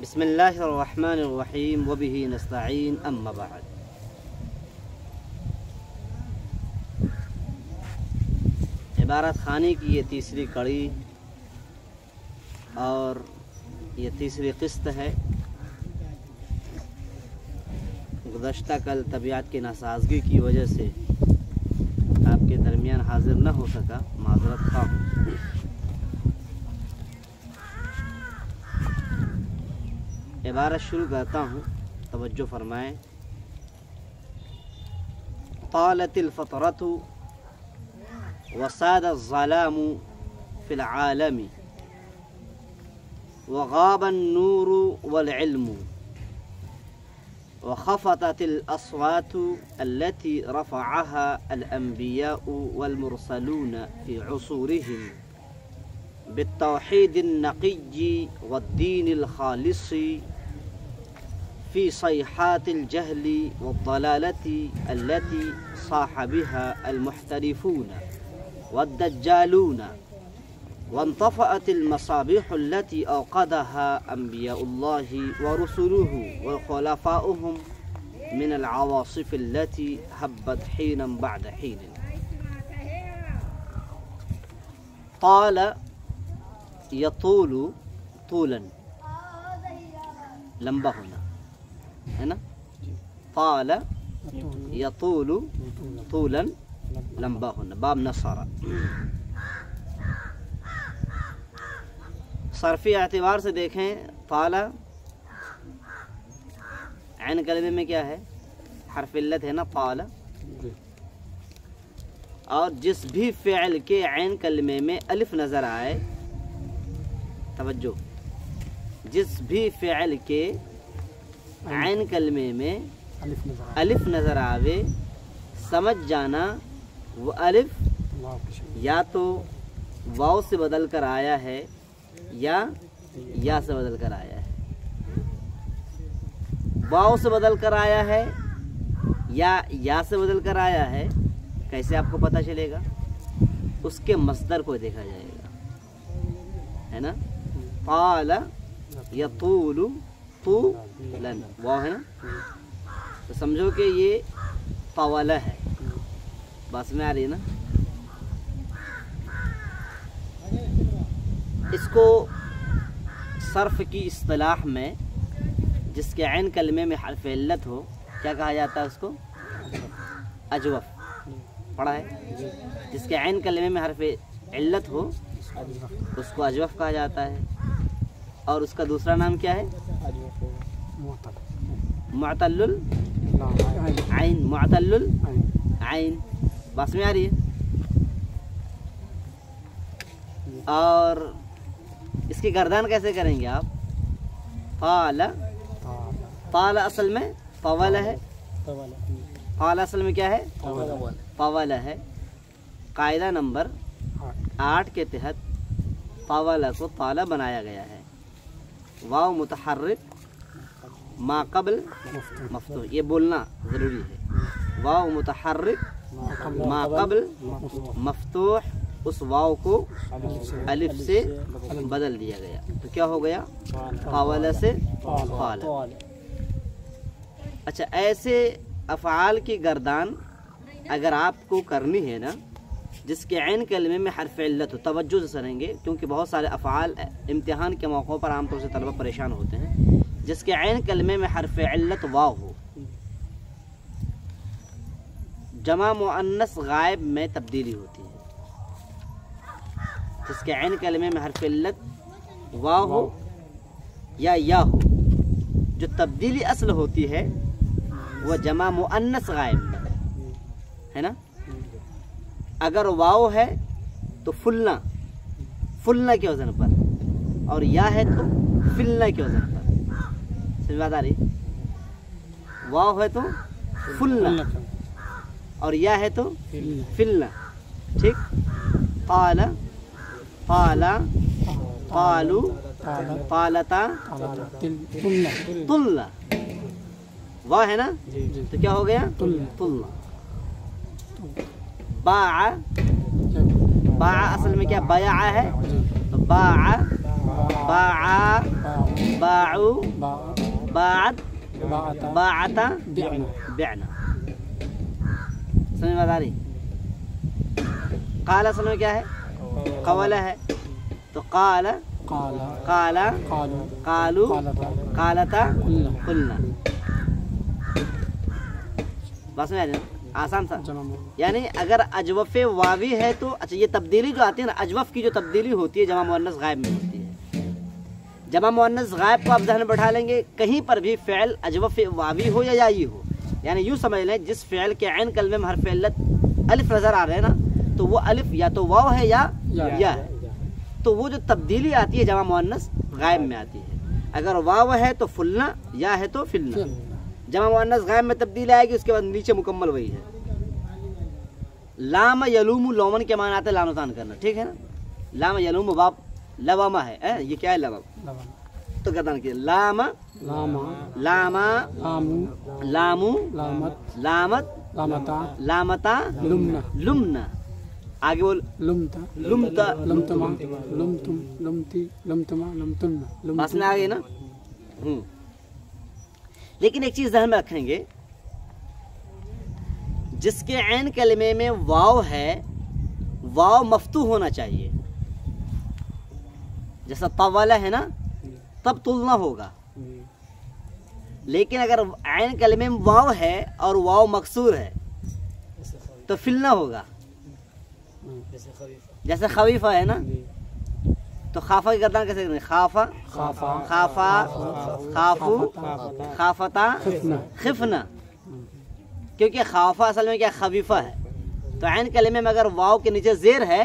بسم اللہ الرحمن الرحیم وبہ نستعین اما بعد۔ عبارت خانی کی یہ تیسری کڑی اور یہ تیسری قسط ہے۔ گزشتہ کل طبیعت کی ناسازگی کی وجہ سے آپ کے درمیان حاضر نہ ہو سکا، معذرت خواہ ہوں۔ عبارت شروع کرتا ہوں، توجہ فرمائیں۔ طالت الفترة وساد الظلام في العالم وغاب النور والعلم وخفتت الأصوات التي رفعها الأنبياء والمرسلون في عصورهم بالتوحيد النقي والدين الخالص في صيحات الجهل والضلالة التي صاح بها المحترفون والدجالون، وانطفأت المصابيح التي أوقدها أنبياء الله ورسله وخلفاؤهم من العواصف التي هبت حينا بعد حين۔ طال يطول طولا، لمبا ہونا ہے نا، طال يطول طولا، لمبا ہونا، باب نصارہ۔ صرفی اعتبار سے دیکھیں، طال عین کلمے میں کیا ہے؟ حرف علت ہے نا، طال۔ اور جس بھی فعل کے عین کلمے میں الف نظر آئے، توجہ، جس بھی فعل کے عین کلمے میں الف نظر آوے، سمجھ جانا وہ الف یا تو واو سے بدل کر آیا ہے یا سے بدل کر آیا ہے۔ واو سے بدل کر آیا ہے یا سے بدل کر آیا ہے، کیسے آپ کو پتہ چلے گا؟ اس کے مصدر کو دیکھا جائے گا، ہے نا۔ طال یطول طولا، واو ہے نا، تو سمجھو کہ یہ طول ہے۔ بات میں آ رہی ہے نا۔ اس کو صرف کی اصطلاح میں جس کے عین کلمے میں حرف علت ہو، کیا کہا جاتا ہے اس کو؟ اجوف، پڑھا ہے؟ جس کے عین کلمے میں حرف علت ہو اس کو اجوف کہا جاتا ہے۔ اور اس کا دوسرا نام کیا ہے؟ معتل العین، معتل العین۔ بات میں آ رہی ہے؟ اور اس کی گردان کیسے کریں گے آپ؟ طال اصل میں طول ہے، طال اصل میں کیا ہے؟ طول ہے۔ قاعدہ نمبر 8 کے تحت طول کو طال بنایا گیا ہے۔ واو متحرک ما قبل مفتوح، یہ بولنا ضروری ہے۔ واو متحرک ما قبل مفتوح، اس واو کو الف سے بدل دیا گیا، تو کیا ہو گیا؟ طاول سے طال۔ اچھا، ایسے افعال کی گردان اگر آپ کو کرنی ہے نا، جس کے عین کلمے میں حرف علت ہو، توجہ سے سنیں گے کیونکہ بہت سارے افعال امتحان کے موقعوں پر عام طور سے طلبہ پریشان ہوتے ہیں۔ جس کے عین کلمے میں حرف علت واو ہو، جمع مؤنث غائب میں تبدیلی ہوتی ہے۔ جس کے عین کلمے میں حرف علت واو ہو یا ہو، جو تبدیلی اصل ہوتی ہے وہ جمع مؤنث غائب میں ہے نا۔ اگر واو ہے تو فلنا کے وزن پر، اور یا ہے تو فلنا کے وزن پر۔ سمجھ بات آ رہی؟ واو ہے تو فلنا اور یا ہے تو فلنا، ٹھیک۔ قال، قال، قالو، قالتا، طلّا، واو ہے نا، تو کیا ہو گیا؟ طلّا۔ باع، باع اصل میں کیا؟ بیع ہے، تو باع، باع، बाउ बात बाता बिअना। समझ में आ रही? काला असल में क्या है? कवला है। तो काला काला कालू कालता कुलना। बस में आ रही, आसान सा। यानी अगर अजवफ वावी है तो अच्छा, ये तब्दीली जो आती है ना, अजवफ की जो तब्दीली होती है जमा मुअन्नस गायब में होती है। जमा मुअन्नस गायब को आप ज़हन में बैठा लेंगे, कहीं पर भी फ़िल अजवफ वावी हो या याई हो, यानी यूँ समझ लें जिस फ़िल के ऐन कलमे में हरफ इल्लत अलिफ नज़र आ रहे हैं ना, तो वो अलिफ या तो वाव है या है। तो वो जो तब्दीली आती है जमा मुअन्नस गायब में आती है। अगर वाव है तो फुलना, या है तो फिलना। जमा मुअन्नस गायब में तब्दीली आएगी, उसके बाद नीचे मुकम्मल वही है। लाम यलूम लोमन के माना आते हैं लानुतान करना, ठीक है ना। लाम यलूम बाप लवामा है, ये क्या है? लवाम। तो गर्दान की लामा लामा लामू लामत लामता लुमना। आगे बोल लुमता लुमतमा लुमतुम लुमती लुमतमा लुमतुमना। बस में आ गई ना। लेकिन एक चीज ध्यान में रखेंगे, जिसके ऐन कलमे में वाव है, वाव मफ्तू होना चाहिए। जैसा तवाला है ना, तब तुलना होगा। लेकिन अगर ऐन कलमे में वाव है और वाव मकसूर है तो फिलना होगा। जैसे खवीफा है ना, तो खाफा की गर्दान कैसे करें? खाफा खाफा खाफू खाफता खिफना। क्योंकि खाफा असल में क्या खवीफा है, तो ऐन कलमे में अगर वाव के नीचे जेर है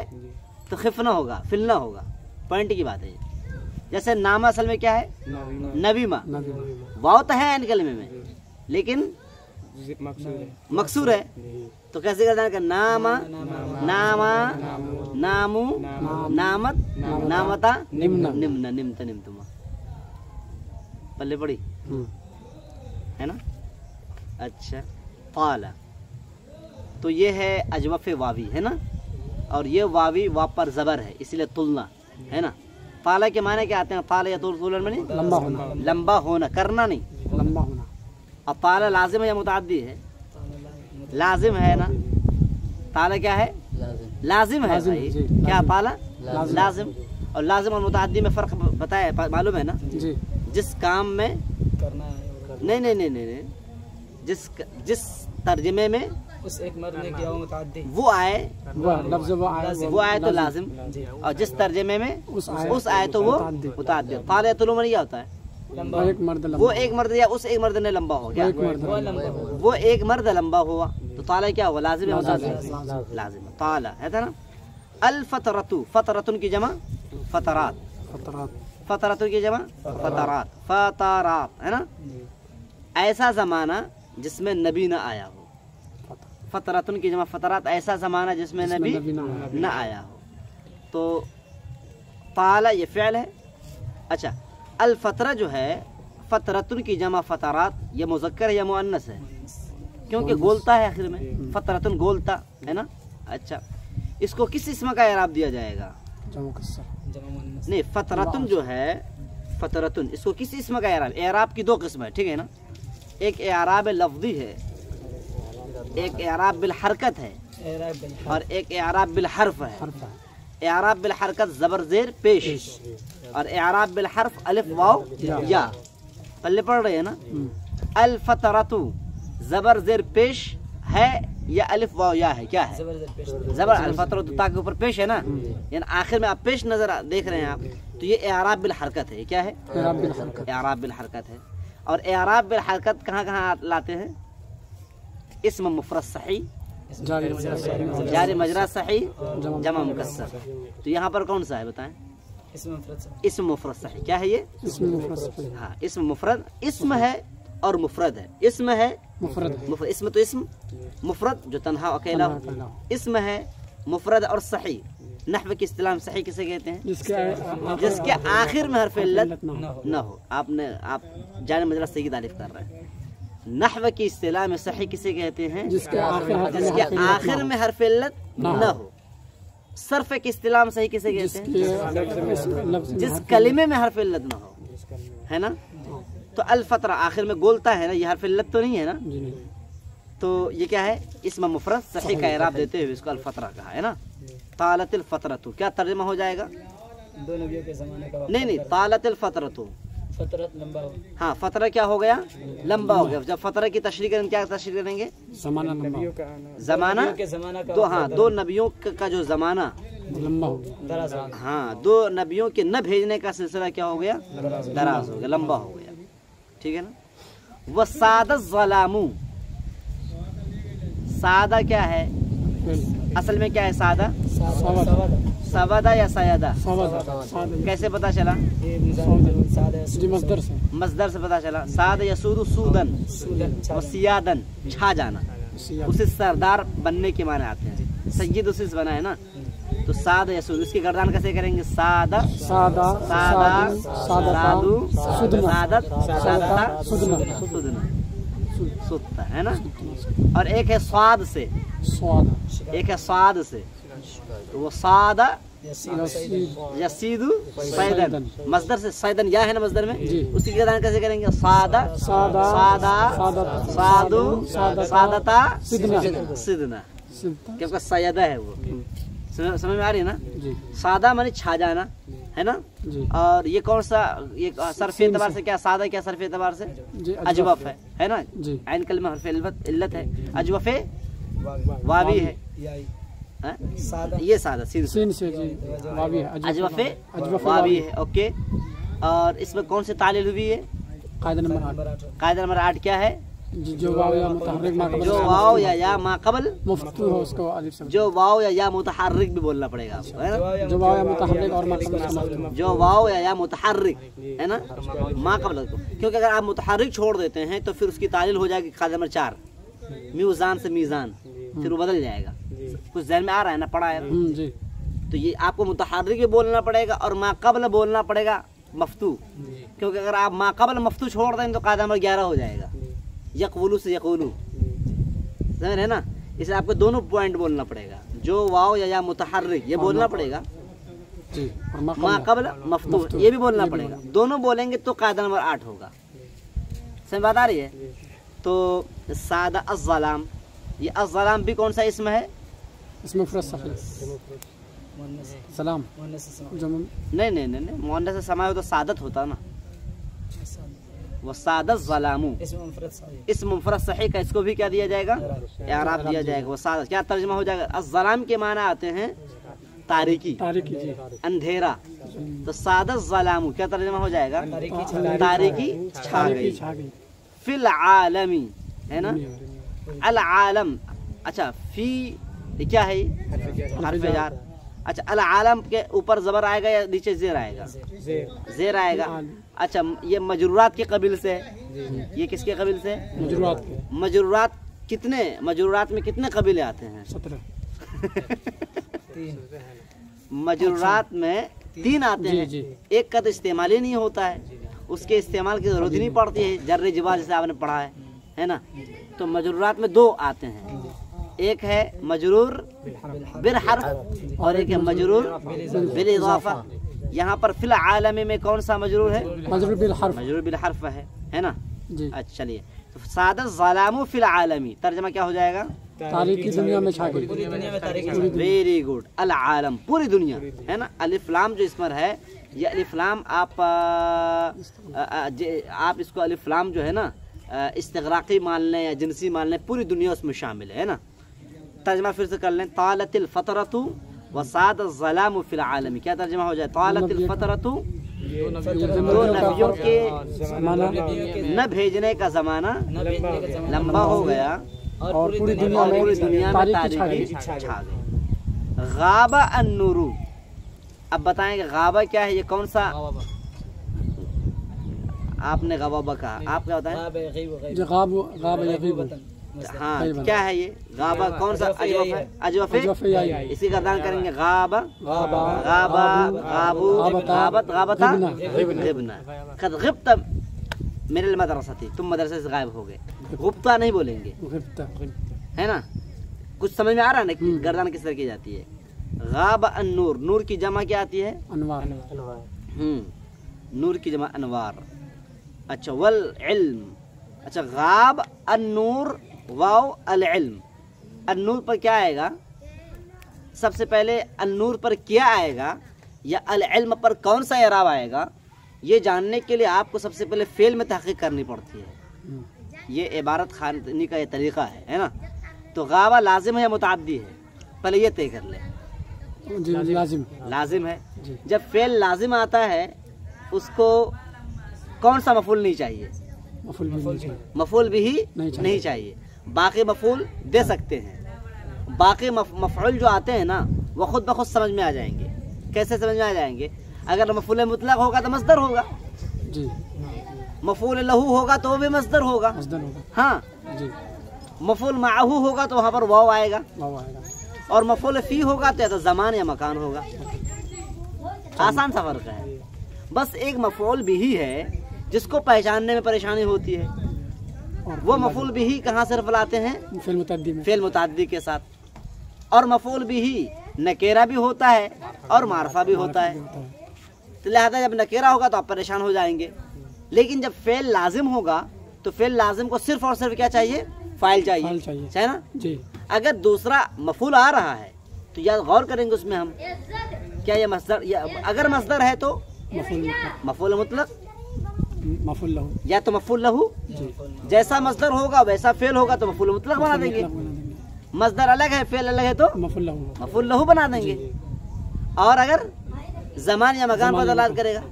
तो खिफना होगा, फिलना होगा। पॉइंट की बात है। जैसे नामा असल में क्या है? नबीमा। वाव तो है ऐन कलमे में, लेकिन मकसूर है, तो कैसे गर्दान का? नामा नामा नामू नामत नामता निम्ना निम्ना निम्ता निम्तुमा। पल्ले पड़ी है ना। अच्छा, ताला, तो ये है अजवफ वावी है ना, और ये वावी वाव पर जबर है, इसलिए तुलना है ना। ताला के माने क्या आते हैं? ताला या तुलन में लंबा होना, लंबा होना, करना नहीं, लंबा होना। अब ताला लाजिम है या मुतअद्दी है? लाजिम है ना। ताला क्या है? लाजिम है भाई। क्या ताला? लाजिम। और लाजिम और मुतअद्दी में फर्क बताया, मालूम है ना जी। जिस काम में नहीं नहीं नहीं नहीं, जिस तर्जमे में उस एक मर्द ने किया मुतअद्दी वो आए, वो आए तो लाजिम, और जिस तर्जमे में उस आए तो वो मुतअद्दी। ताला तुलुम नहीं होता है, वो एक मर्द या उस एक मर्द ने लंबा हो गया, वो एक मर्द लंबा हुआ, तो ताला क्या हुआ? लाजिम है, लाजिम ताला है ना। अल फतरतु, फतरतुन की जमा फतरात, फतरतु की जमा फतरात, फतरात है ना। ऐसा जमाना जिसमें नबी न आया हो। फतरतुन की जमा फतरात, ऐसा जमाना जिसमें नबी न आया हो। तो ताला ये फ़िल है। अच्छा, अल फतरा जो है, फतरतुन की जमा फतरात, ये मुज़क्कर है या मुअन्नस है? क्योंकि गोलता है आखिर में, फतरतुन गोलता है ना। अच्छा, इसको किस इस्म का एराब दिया जाएगा? नहीं, फतरतुन जो है, फतरतुन, इसको किस इस्म का एराब? एराब की दो किस्म है, ठीक है ना। एक एराब लफ्ज़ी है, एक एराब बिल हरकत है, और एक एराब बिल हर्फ है। एराब बिल हरकत ज़बर ज़ेर पेश, और एराब बिल हर्फ अलिफ वाव या। पल्ले पढ़ रहे हैं ना। अल फतरतु ज़बर ज़ेर पेश है या अलिफ वाव या है? क्या है? ज़बर। अल फतरतु ता के ऊपर पेश है ना, यानी आखिर में आप पेश नजर देख रहे हैं आप, तो ये एराब बिल हरकत है। क्या है? एराब बिल हरकत है। और एराब बिल हरकत कहाँ कहाँ लाते हैं? इस्म मुफरद सही, जारी मजरा सही, जमा मुकस्सर। तो यहाँ पर कौन सा है बताएं? इस्म मुफरद सही। क्या है ये? हाँ, इस्म मुफरद, इस्म है और मुफरद है। इस्म है मुफरद, इस्म तो इस्म, मुफरद जो तन्हा अकेला हो, इस्म है मुफरद और सही। नहव की इस्तिलाह में सही किसे कहते हैं? जिसके आखिर में हर्फ इल्लत न हो। आप जाने मजरा सही की तारीफ कर रहे हैं। नहव की इस्तिलाह में सही किसे कहते हैं? जिसके आखिर में हर्फ इल्लत न हो। सर्फ की इस्तिलाह में सही किसे कहते हैं? जिस कलिमे में हर्फ इल्लत न हो, है ना। तो अल-फतरा आखिर में गोलता है ना, ये हर्फ इल्लत तो नहीं है ना, जी नहीं। तो ये क्या है, इस्म मुफरद सही का इराब देते हुए इसको अल-फतरा कहा है ना। तालतिल फतरतु क्या तर्जुमा हो जाएगा? दो नबियों के ज़माने का नहीं नहीं, तालतिल फतरतु, फतरत लंबा हो, हाँ फतरा क्या हो गया, लंबा हो गया। जब फतरा की तशरीह करेंगे क्या तशरीह करेंगे, ज़माना लंबा जमाना, के ज़माना का तो हाँ दो नबियों का जो जमाना, लंबा हो गया। दराज हो, हाँ दो नबियों के न भेजने का सिलसिला क्या हो गया, दराज हो गया, लंबा हो गया, ठीक है ना। वह सादा ज़लामू, सादा क्या है असल में, क्या है सादा, सवादा या सयादा, कैसे पता चला, जी मस्दर से, मस्दर से पता चला। साद यसूदु सूदन व सियादन, छा जाना, उसे सरदार बनने के माने आते हैं, सय्यद उसी से बना है ना। तो साद यसूद, इसकी गर्दान कैसे करेंगे, सादा सादा सादा सादू सुदना, सादत सादता सुदना, सुदना, सुत्ता है ना। और एक है स्वाद से, स्वाद, एक है स्वाद से, तो वो सादा यसीद, यसीदु सैदन, मजदर से सैदन या है ना मजदर में, जी। उसकी गर्दान कैसे करेंगे, सादा सादा सादा सादत, सादू सादता सिदना, सिदना, सिद्धा, क्योंकि सैयदा है वो, समझ में आ रही है ना। जी सादा माने छा जाना है ना। जी और ये कौन सा, ये सरफ एतबार से क्या सादा, क्या सरफ एतबार से जी, अजवफ है ना। जी आइन कलमा हर्फ इल्लत है, अजवफे वावी है, हैं? सादा ये सादा सीन से, सीन से, जी वावी है, अजवफे अजवफ वावी है, ओके। और इसमें कौन सी तालील हुई है, कायदा नंबर 8, कायदा नंबर 8 क्या है, जी जो वाव या मुतहर्रिक मा कबल, जो वाव या मा कबल, मुफ्तू हो उसको अलिफ से, जो वाव या मुतहर्रिक भी बोलना पड़ेगा आपको, है ना। जो वाव या मुतहर्रिक और मा कबल का मतलब, जो वाव या मुतहर्रिक है ना, माँ कबल को, क्योंकि अगर आप मुतहर्रिक छोड़ देते हैं तो फिर उसकी तालील हो जाएगी कायदा नंबर 4, मीज़ान से मीज़ान, फिर वो बदल जाएगा। कुछ ज़हन में आ रहा है ना, पढ़ा है ना। जी तो ये आपको मुतहर्रिक भी बोलना पड़ेगा और मा कबल बोलना पड़ेगा मफ्तू, क्योंकि अगर आप मा कबल मफ्तू छोड़ दें तो कायदा नंबर 11 हो जाएगा, यक़ुलू से यक़ुलू, समझ रहे ना। इसलिए आपको दोनों पॉइंट बोलना पड़ेगा, जो वाव या मुतहर्रिक ये बोलना पड़ेगा, जी, और मा कबल मफ्तू ये भी बोलना पड़ेगा, दोनों बोलेंगे तो कायदा नंबर 8 होगा। समझ बात आ रही है। तो सादा अज़्ज़लाम, ये अज़्ज़लाम भी कौन सा इसम है, इसमें मुफरद सफ़ी, सलाम, जो नहीं नहीं नहीं नहीं, मुअन्नस से समाया हो तो सादत होता ना, वो सादत ज़लामू, इस मुफरद सही का इसको भी क्या दिया जाएगा, इराब दिया जाएगा। वो सादत क्या तर्जुमा हो जाएगा, अज़्ज़लाम के माना आते हैं तारीकी, तारीकी, जी अंधेरा, तो सादत ज़लामू क्या तर्जुमा हो जाएगा, तारीकी छा गई, छा गई, फिल आलमी है ना, अल आलम, अच्छा फी क्या है, हर्फ जार, अच्छा अल आलम के ऊपर जबर आएगा या नीचे जेर आएगा, जेर आएगा। अच्छा ये मजरूरात के कबील से है, ये किसके कबील से, मजरूरात, मजरूरात कितने, मजरूरात में कितने कबीले आते हैं, 17, मजरूरात में 3 आते हैं, जी। एक का तो इस्तेमाल ही नहीं होता है, उसके इस्तेमाल की जरूरत ही नहीं पड़ती है, जर्रे जिबा जैसे आपने पढ़ा है ना। तो मजरूरात में 2 आते हैं, एक है मजरूर बिल हर्फ और एक है मजरूर बिल इजाफा। यहाँ पर फिल आलमी में कौन सा मजरूर है, मजरूर बिल हर्फ, मजरूर बिल हर्फ है ना। जी अच्छा चलिए, तो सादा ज़लामू फिल आलमी, तर्जमा क्या हो जाएगा, तारीकी दुनिया में छा गई, वेरी गुड, अल आलम पूरी दुनिया है ना। अलिफ लाम जो इसमें है, ये अलिफ लाम आप इसको अलिफ लाम जो है ना इस्तिग़राक़ी मान लें या जिनसी मान लें, पूरी दुनिया उसमें शामिल है ना। तर्जमा फिर से कर लें, तालतिल फतरतु व साद ज़लामु फिल आलमी, क्या तर्जमा हो जाए, तालतिल फतरतु दो नबियों के न भेजने का ज़माना लंबा हो गया और पूरी दुनिया में तारीकी छा गई। गाबा अन्नूरू, अब बताएंगे गाबा क्या है, ये कौन सा, आपने गवाबा कहा, आप क्या बताएं, जो गाब यगीब, हाँ क्या है ये गाबा, कौन सा अजवफ है, अजवफ है, इसी का दान करेंगे, गाबा गाबा गाबू गाबत गाबता गिबना, कद गिब्त मेरे मदरसा थी, तुम मदरसे से गायब हो गए, गुप्ता नहीं बोलेंगे, है ना। कुछ समझ में आ रहा है ना कि गर्दन किस तरह की जाती है। गाब अन्नूर, नूर की जमा क्या आती है, अनवार, नूर की जमा अनवार, अच्छा वल इल्म, अच्छा गाब अन्नूर वाव अल इल्म, अन्नूर पर क्या आएगा? सबसे पहले अन्नूर पर क्या आएगा या अल इल्म पर कौन सा इराब आएगा, ये जानने के लिए आपको सबसे पहले फेल में तहकीक करनी पड़ती है। ये इबारत खानी का ये तरीका है ना। तो गावा लाजिम है या मुताद्दी है, पहले ये तय कर ले। जी लाजिम। लाजिम है। जी। जब फेल लाजिम आता है उसको कौन सा मफूल नहीं चाहिए? मफूल भी नहीं चाहिए। मफूल भी नहीं नहीं चाहिए। बाकी मफूल दे सकते हैं। बाकी मफूल जो आते हैं ना वो खुद ब खुद समझ में आ जाएंगे। कैसे समझ में आ जाएंगे? अगर मफूल मुतलक होगा तो मस्दर होगा, जी। मफूल लहू होगा तो वो भी मस्दर होगा। मस्दर होगा। हाँ, जी। मफूल माहू होगा तो वहाँ पर वाव आएगा, वाव आएगा। और मफूल फी होगा तो या तो ज़मान या मकान होगा। आसान सा फर्क है। बस एक मफूल बिही है जिसको पहचानने में परेशानी होती है। और वो मफूल बिही कहाँ से रफ़ लाते हैं? फेल मुतअद्दी में। फेल मुताद्दी के साथ। और मफूल बिही नकेरा भी होता है और मारफा भी होता है। तो लिहाजा जब नकेरा होगा तो आप परेशान हो जाएंगे। लेकिन जब फेल लाजिम होगा तो फेल लाजिम को सिर्फ और सिर्फ क्या चाहिए? फाइल फाइल चाहिए, चाहिए। है ना? जी। अगर दूसरा मफूल आ रहा है तो याद गौर करेंगे उसमें हम, क्या ये मस्दर, या अगर मस्दर है तो मफूल मुतलक। मफूल मुतलक मफूल लहू। या तो मफूल लहू। जी। जैसा मस्दर होगा वैसा फेल होगा तो मफूल मुतलक बना देंगे। मुतलक बना देंगे। मस्दर अलग है फेल अलग है तो मफूल लहू। मफूल लहू बना देंगे। और अगर ज़मान या मकान पर दलाल करेगा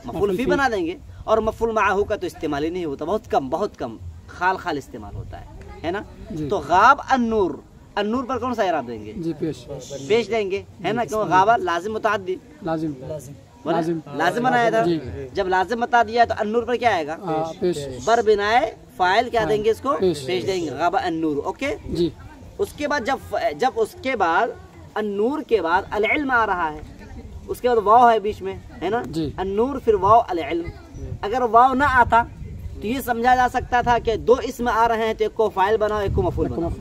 मफूल फी बना देंगे। और मफूल माहू का तो इस्तेमाल ही नहीं होता, बहुत कम खाल इस्तेमाल होता है ना। जी। तो गाब अन्नूर, अन्नूर पर कौन सा इराब देंगे? जी पेश। पेश देंगे, है ना। क्यों? गाबा लाजिम मुताद्दी, लाजिम। बोला? लाजिम। लाजिम बनाया था। जी। जब लाजिम बता दिया तो अन्नूर पर क्या आएगा? पेश। बर बिनाए फाइल क्या देंगे इसको? पेश। पेश देंगे, गाबा अन्नूर। ओके। जी। उसके बाद जब उसके बाद अन्नूर के बाद अल इल्म आ रहा है, उसके बाद वाव है बीच में, है ना। जी। अन्नूर फिर वाव अल इल्म। अगर वाव ना आता तो ये समझा जा सकता था कि दो इसम आ रहे हैं तो एक को फाइल बनाओ एक को मफूल बनाओ।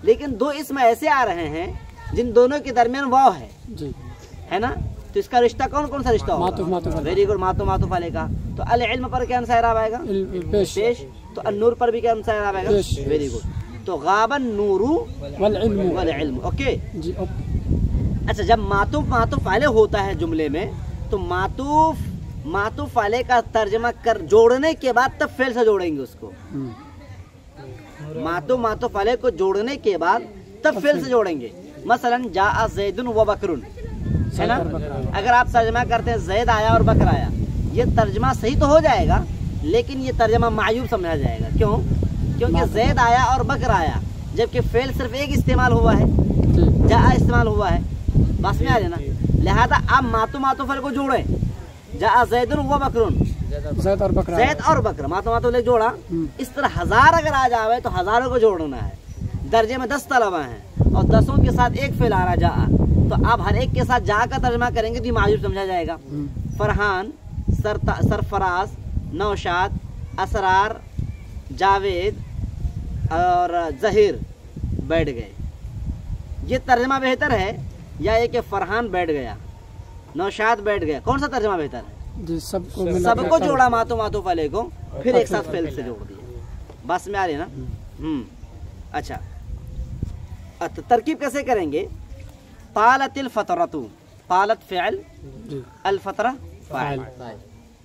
लेकिन दो इसम ऐसे आ रहे हैं जिन दोनों के दरमियान वाव है, जी। है ना। तो इसका रिश्ता कौन कौन सा रिश्ता होगा? मातुफ मातुफ। वेरी गुड, मातुफ वाले का। तो अल इल्म पर क्या सा इराब आएगा? पेश। पेश। तो अन्नूर पर भी क्या सा इराब आएगा? पेश। Very good. तो गाबन नूरू वल इल्म। वल इल्म। ओके जी। अच्छा, जब मातुफ वाले होता है जुमले में तो मातुफ वाले का तर्जमा कर जोड़ने के बाद तब फेल से जोड़ेंगे उसको। मातुफ वाले को जोड़ने के बाद तब फेल से जोड़ेंगे। मसलन जा ज़ैदुन व बकरुन, है ना। अगर आप तर्जमा करते हैं ज़ैद आया और बकर आया, ये तर्जमा सही तो हो जाएगा लेकिन ये तर्जमा मायूब समझा जाएगा। क्यों? क्योंकि ज़ैद आया और बकर आया, जबकि फेल सिर्फ एक इस्तेमाल हुआ है, जा इस्तेमाल हुआ है। बस में आ जाना। लिहाजा आप मातुफ वाले को जोड़े, जा ज़ैदुन व बकरुन, ज़ैद और बकर। ज़ैद और बकर मातुफ ले जोड़ा। इस तरह हजार अगर आ जावे तो हजारों को जोड़ना है। दर्जे में 10 तलबा हैं और 10 के साथ एक फेल आ रहा जा, तो आप हर एक के साथ जा का तर्जमा करेंगे तो मायूब समझा जाएगा। फरहान, सरफराज, नौशाद, असरार, जावेद और जहीर बैठ गए। ये तर्जमा बेहतर है या ये कि फरहान बैठ गया, नौशाद बैठ गया? कौन सा तर्जमा बेहतर है? जी, सबको जोड़ा मातुफ वाले को, फिर एक साथ फेल से जोड़ दिया। बस में आ रही ना। अच्छा, तरकीब कैसे करेंगे? पालतिल फतरतु, पालत फ़िअल, अल फतरा फ़ाइल।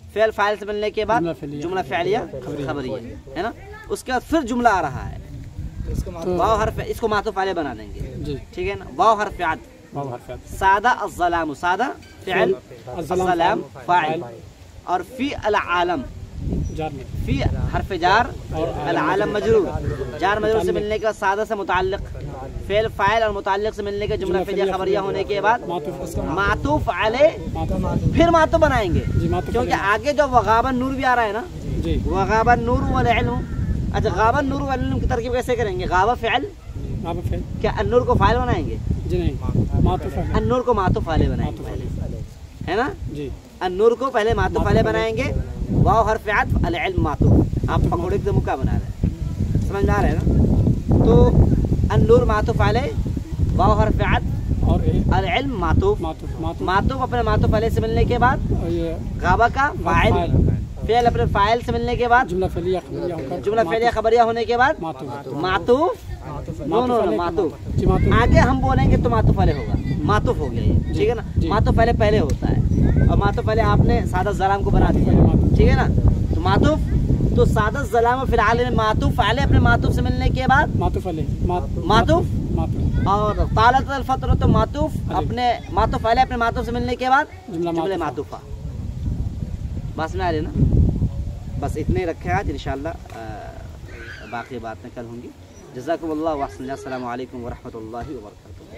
फ़िअल फाइल से मिलने के बाद जुमला फ़िअलिया खबरिया, है ना। उसके बाद फिर जुमला आ रहा है तो वाव हरफ, इसको मातुफ वाले बना देंगे, ठीक है ना। वाव हरफ आत, सादा अज़्ज़लाम, सादा फ़िअल, अज़्ज़लाम फ़ाइल। और फ़ी अल आलम, फ़ी हरफ जार, अल आलम मजरूर। जार मजरूर से मिलने के बाद सादा से मुताल्लिक़, फ़िअल फ़ाइल और मुताल्लिक़ से मिलने के जुमला फ़िअलिया खबरिया होने के बाद मातुफ वाले फिर मातुफ बनाएंगे। क्योंकि आगे जो वगाबन नूर भी आ रहा है ना, वगाबन नूर वल इल्म। अच्छा, गाबन नूर वल इल्म की तरकीब कैसे करेंगे? गाबा फ़िअल, क्या अन्नूर को फ़ाइल बनाएंगे? जी नहीं, अन्नूर को मातुफ वाले बनाएंगे पहले, है ना जी। अन्नूर को पहले मातुफ वाले बनाएंगे, वाव हरफ अत्फ, अल इल्म मातुफ। आप पकौड़े के मुक्का बना रहे हैं, समझ में आ रहा है ना। तो अन्नूर मातुफ वाले, वाव हरफ अत्फ और अल इल्म मातूफ, मातूफ मातूफ मातूफ अपने मातूफ अलैह से मिलने के बाद और ये गाबा का फाइल, फेल अपने फाइल से मिलने के बाद जुमला फेलिया खबरिया होकर जुमला फेलिया खबरिया होने के बाद मातूफ मातूफ, नो नो नो मातूफ, जी मातूफ आगे हम बोलेंगे तो मातूफ पहले होगा, मातूफ हो गया ये, ठीक है ना। जी। मातूफ पहले पहले होता है और मातूफ पहले आपने सादा ज़लाम को बना दिया, ठीक है ना। तो मातूफ, तो सादा ज़लाम फिर आले में मातूफ आले अपने मातूफ से मिलने के बाद मातूफ अलैह मातूफ मातूफ और तालत अल फतर तो मातूफ अपने मातूफ आले अपने मातूफ से मिलने के बाद जुमला जुमले मातूफ मातूफा। बस में आ रही ना, बस इतने रखे आज इंशाल्लाह, बाकी बातें कल होंगी। जज़ाकुमुल्लाह व अस्सलामु अलैकुम व रहमतुल्लाहि व बरकातुहू।